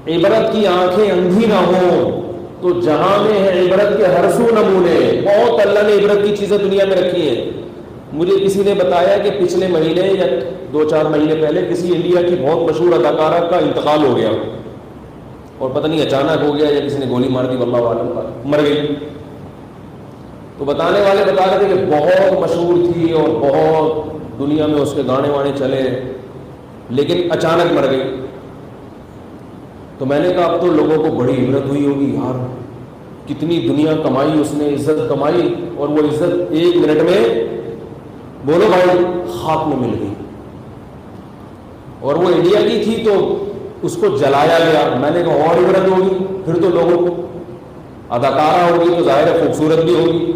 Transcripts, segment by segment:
عبرت کی آنکھیں اندھی نہ ہوں تو جہاں میں ہے عبرت کے ہر سو نمونے. بہت اللہ نے عبرت کی چیزیں دنیا میں رکھی ہیں. مجھے کسی نے بتایا کہ پچھلے مہینے یا 2-4 مہینے پہلے کسی انڈیا کی بہت مشہور اداکارہ کا انتقال ہو گیا, اور پتہ نہیں اچانک ہو گیا یا کسی نے گولی مار دی, واللہ عالم, مر گئی. تو بتانے والے بتا رہے تھے کہ بہت مشہور تھی اور بہت دنیا میں اس کے گانے وانے چلے, لیکن اچانک مر گئی. تو میں نے کہا اب تو لوگوں کو بڑی عبرت ہوئی ہوگی, یار کتنی دنیا کمائی اس نے, عزت کمائی, اور وہ عزت 1 منٹ میں بولو بھائی خاک میں مل گئی. اور وہ انڈیا کی تھی تو اس کو جلایا گیا. میں نے کہا اور عبرت ہوگی پھر تو لوگوں کو, اداکارہ ہوگی تو ظاہر ہے خوبصورت بھی ہوگی,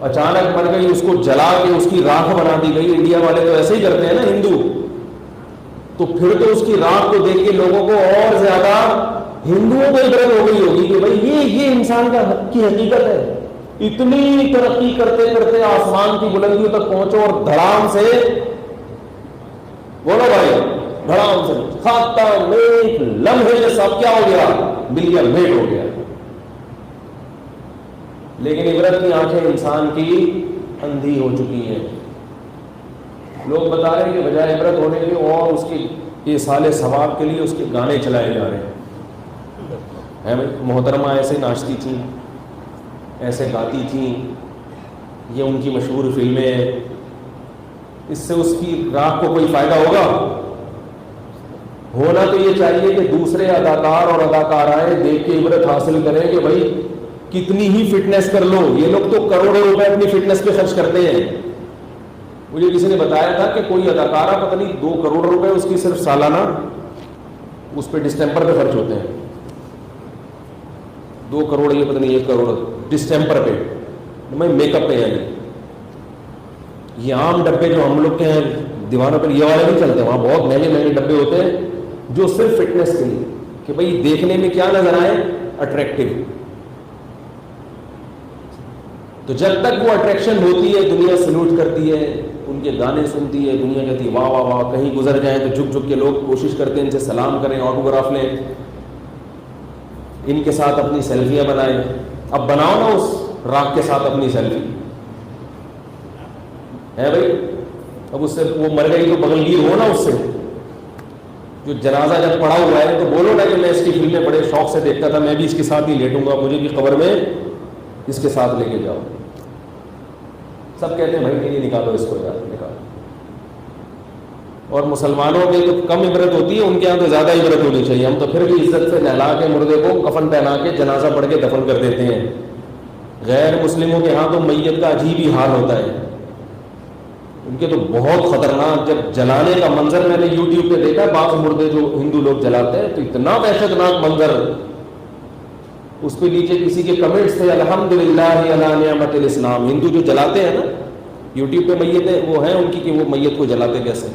اچانک مر گئی, اس کو جلا کے اس کی راکھ بنا دی گئی. انڈیا والے تو ایسے ہی کرتے ہیں نا ہندو, تو پھر تو اس کی راکھ کو دیکھ کے لوگوں کو اور زیادہ ہندوؤں کو عبرت ہو گئی ہوگی کہ بھائی یہ انسان کی حقیقت ہے. اتنی ترقی کرتے کرتے آسمان کی بلندیوں تک پہنچو اور دھڑام سے بولو بھائی, دھڑام سے ختم, ایک لمحے میں سب کیا ہو گیا, ملین میٹ ہو گیا. لیکن عبرت کی آنکھیں انسان کی اندھی ہو چکی ہیں. لوگ بتا رہے ہیں کہ بجائے عبرت ہونے کے اور اس کے ایصال ثواب کے لیے اس کے گانے چلائے جا رہے ہیں. محترمہ ایسے ناچتی تھیں, ایسے گاتی تھیں, یہ ان کی مشہور فلمیں ہیں, اس سے اس کی راہ کو کوئی فائدہ ہوگا؟ ہونا تو یہ چاہیے کہ دوسرے اداکار اور اداکارائیں دیکھ کے عبرت حاصل کریں کہ بھائی کتنی ہی فٹنس کر لو, یہ لوگ تو کروڑوں روپے اپنی فٹنس پہ خرچ کرتے ہیں. مجھے کسی نے بتایا تھا کہ کوئی اداکارہ پتہ نہیں 2 کروڑ روپے اس کی صرف سالانہ اس پہ ڈسٹمپر پہ خرچ ہوتے ہیں. 2 کروڑ یہ پتہ نہیں 1 کروڑ ڈسٹمپر پہ, میں میک اپ پہ. یعنی یہ عام ڈبے جو ہم لوگ کے ہیں دیوانوں پر یہ والے نہیں چلتے, وہاں بہت مہنگے ڈبے ہوتے ہیں جو صرف فٹنس کے لیے کہ بھائی دیکھنے میں کیا نظر آئے, اٹریکٹیو. تو جب تک وہ اٹریکشن ہوتی ہے دنیا سلوٹ کرتی ہے, ان کے گانے سنتی ہے, دنیا کہتی ہے واہ واہ واہ. کہیں گزر جائیں تو جھک جھک کے لوگ کوشش کرتے ہیں ان سے سلام کریں, آٹوگراف لیں, ان کے ساتھ اپنی سیلفیاں بنائیں. اب بناؤ نا اس راک کے ساتھ اپنی سیلفی ہے بھائی. اب اس سے وہ مر گئی تو بغل گیر ہو نا اس سے. جو جنازہ جب پڑا ہوا ہے تو بولو نا کہ میں اس کی فلمیں بڑے شوق سے دیکھتا تھا, میں بھی اس کے ساتھ ہی لیٹوں گا, مجھے بھی قبر میں اس کے ساتھ لے کے جاؤ. سب کہتے ہیں بھائی نہیں نکالو اس کو, یار نکالو. اور مسلمانوں میں تو کم عبرت ہوتی ہے, ان کے یہاں تو زیادہ عبرت ہونی چاہیے. ہم تو پھر بھی عزت سے نہلا کے مردے کو کفن پہنا کے جنازہ پڑھ کے دفن کر دیتے ہیں. غیر مسلموں کے ہاں تو میت کا عجیب ہی حال ہوتا ہے. ان کے تو بہت خطرناک, جب جلانے کا منظر میں نے یوٹیوب پہ دیکھا, بعض مردے جو ہندو لوگ جلاتے ہیں تو اتنا وحشتناک منظر, اس پہ نیچے کسی کے کمنٹس تھے الحمدللہ علی نعمت الاسلام. ہندو جو جلاتے ہیں نا یوٹیوب پہ میتیں, وہ ہیں ان کی کہ وہ میت کو جلاتے کیسے.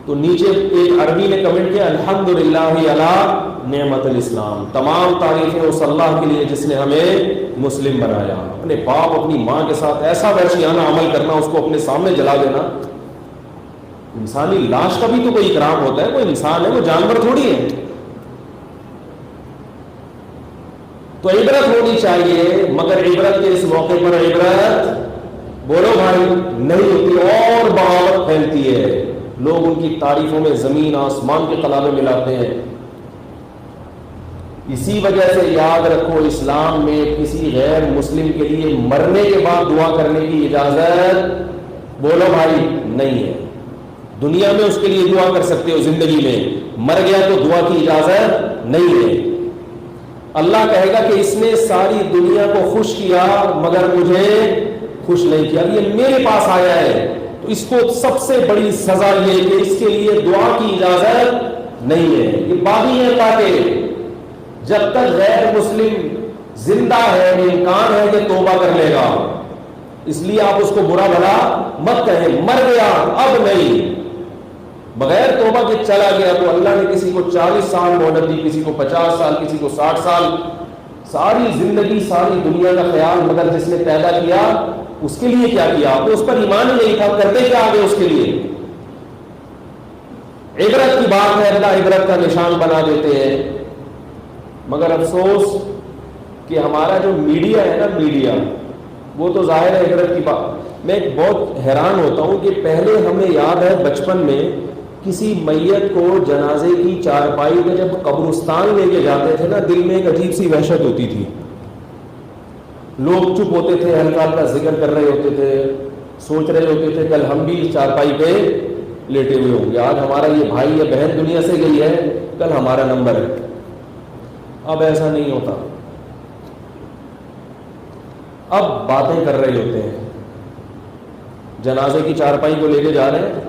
تو نیچے ایک عربی نے کمنٹ کیا الحمدللہ علی نعمت الاسلام, تمام تعریفیں اس اللہ کے لیے جس نے ہمیں مسلم بنایا. اپنے باپ اپنی ماں کے ساتھ ایسا وحشیانہ عمل کرنا, اس کو اپنے سامنے جلا دینا. انسانی لاش کا بھی تو کوئی اکرام ہوتا ہے, کوئی انسان ہے, وہ جانور تھوڑی ہے. تو عبرت ہونی چاہیے, مگر عبرت کے اس موقع پر عبرت بولو بھائی نہیں ہوتی, اور بغاوت پھیلتی ہے. لوگ ان کی تعریفوں میں زمین آسمان کے قلابے ملاتے ہیں. اسی وجہ سے یاد رکھو اسلام میں کسی غیر مسلم کے لیے مرنے کے بعد دعا کرنے کی اجازت بولو بھائی نہیں ہے. دنیا میں اس کے لیے دعا کر سکتے ہو, زندگی میں, مر گیا تو دعا کی اجازت نہیں ہے. اللہ کہے گا کہ اس نے ساری دنیا کو خوش کیا مگر مجھے خوش نہیں کیا, یہ میرے پاس آیا ہے تو اس کو سب سے بڑی سزا یہ کہ اس کے لیے دعا کی اجازت نہیں ہے. یہ باغی ہے تاکہ جب تک غیر مسلم زندہ ہے امکان ہے کہ توبہ کر لے گا, اس لیے آپ اس کو برا بھلا مت کہیں. مر گیا اب نہیں, بغیر توبہ کے چلا گیا تو اللہ نے کسی کو 40 سال مہلت دی, کسی کو 50 سال, کسی کو 60 سال. ساری زندگی ساری دنیا کا خیال مگر جس نے پیدا کیا اس کے لیے کیا کیا, آپ کو اس پر ایمان ہی نہیں تھا, کرتے کیا آگے اس کے لیے. عبرت کی بات ہے، اللہ عبرت کا نشان بنا دیتے ہیں، مگر افسوس کہ ہمارا جو میڈیا ہے نا، میڈیا وہ تو ظاہر ہے عبرت کی بات. میں بہت حیران ہوتا ہوں کہ پہلے ہمیں یاد ہے بچپن میں کسی میت کو جنازے کی چارپائی میں جب قبرستان لے کے جاتے تھے نا، دل میں ایک عجیب سی وحشت ہوتی تھی. لوگ چپ ہوتے تھے، ہلکا ہلکا ذکر کر رہے ہوتے تھے، سوچ رہے ہوتے تھے کل ہم بھی چارپائی پہ لیٹے ہوئے ہوں گے، آج ہمارا یہ بھائی یا بہن دنیا سے گئی ہے، کل ہمارا نمبر ہے. اب ایسا نہیں ہوتا، اب باتیں کر رہے ہوتے ہیں. جنازے کی چارپائی کو لے کے جا رہے ہیں،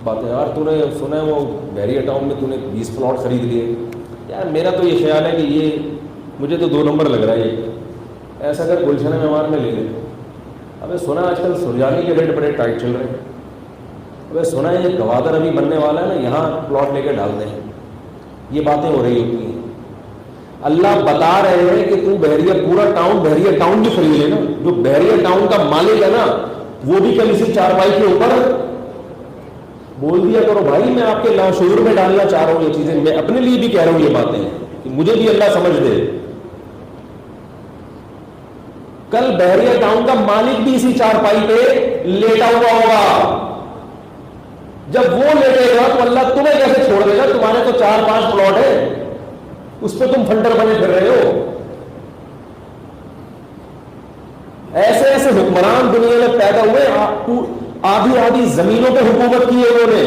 باتیں، یار تو نے سنا ہے وہ بحریہ ٹاؤن میں تو نے 20 پلاٹ خرید لیے. یار میرا تو یہ خیال ہے کہ یہ مجھے تو 2 نمبر لگ رہا ہے، یہ ایسا کر گلشن مہمان میں لے لے. ابے سنا آج کل سرجانی کے ریٹ بڑے ٹائٹ چل رہے ہیں. ابے سنا ہے یہ گوادر ابھی بننے والا ہے نا، یہاں پلاٹ لے کے ڈال دیں. یہ باتیں ہو رہی ہوتی ہیں. اللہ بتا رہے ہیں کہ تو بحریہ پورا ٹاؤن، بحریہ ٹاؤن بھی خرید لے نا. جو بحریہ ٹاؤن کا مالک ہے نا، وہ بھی کل اسی چارپائی کے اوپر بول دیا کرو بھائی میں آپ کے لاشعور میں ڈالنا چاہ رہا ہوں یہ چیزیں، میں اپنے لیے بھی کہہ رہا ہوں یہ باتیں کہ مجھے بھی اللہ سمجھ دے. کل بحریہ ٹاؤن کا مالک بھی اسی چارپائی پہ لیٹا ہوا ہوگا. جب وہ لیٹے گا تو اللہ تمہیں کیسے چھوڑ دے گا؟ تمہارے تو 4-5 پلاٹ ہے، اس پہ تم فنڈر بنے پھر رہے ہو. ایسے ایسے حکمران دنیا میں پیدا ہوئے، آدھی آدھی زمینوں پہ حکومت کی ہے انہوں نے.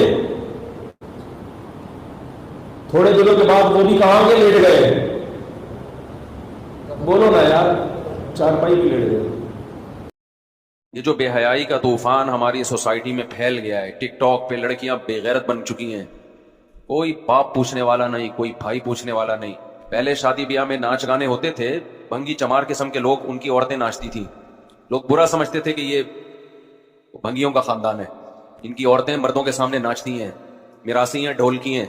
تھوڑے دنوں کے بعد وہ بھی کہاں کے لیٹ گئے؟ بولو نا یار، چارپائی بھی لیٹ گئے. یہ جو بے حیائی کا طوفان ہماری سوسائٹی میں پھیل گیا ہے، ٹک ٹاک پہ لڑکیاں بے غیرت بن چکی ہیں، کوئی باپ پوچھنے والا نہیں، کوئی بھائی پوچھنے والا نہیں. پہلے شادی بیاہ میں ناچ گانے ہوتے تھے، بھنگی چمار قسم کے لوگ، ان کی عورتیں ناچتی تھیں. لوگ برا سمجھتے تھے کہ یہ بھنگیوں کا خاندان ہے، ان کی عورتیں مردوں کے سامنے ناچتی ہیں، میراثی ہیں، ڈھولکی ہیں،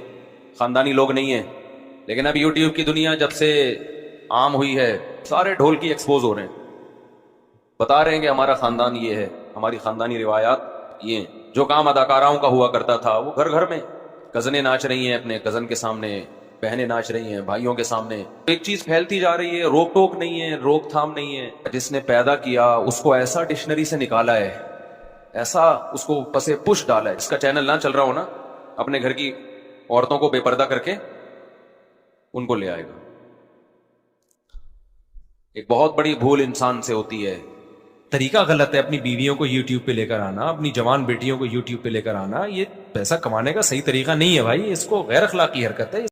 خاندانی لوگ نہیں ہیں. لیکن اب یوٹیوب کی دنیا جب سے عام ہوئی ہے، سارے ڈھولکی ایکسپوز ہو رہے ہیں، بتا رہے ہیں کہ ہمارا خاندان یہ ہے، ہماری خاندانی روایات یہ ہیں. جو کام اداکاراؤں کا ہوا کرتا تھا وہ گھر گھر میں، کزنیں ناچ رہی ہیں اپنے کزن کے سامنے، بہنیں ناچ رہی ہیں بھائیوں کے سامنے. ایک چیز پھیلتی جا رہی ہے، روک ٹوک نہیں ہے، روک تھام نہیں ہے. جس نے پیدا کیا اس کو ایسا ڈکشنری سے نکالا ہے، ایسا اس کو پسے پش ڈالا ہے. اس کا چینل نہ چل رہا ہو نا، اپنے گھر کی عورتوں کو بے پردہ کر کے ان کو لے آئے گا. ایک بہت بڑی بھول انسان سے ہوتی ہے، طریقہ غلط ہے. اپنی بیویوں کو یوٹیوب پہ لے کر آنا، اپنی جوان بیٹیوں کو یوٹیوب پہ لے کر آنا، یہ پیسہ کمانے کا صحیح طریقہ نہیں ہے بھائی. اس کو غیر اخلاقی حرکت ہے.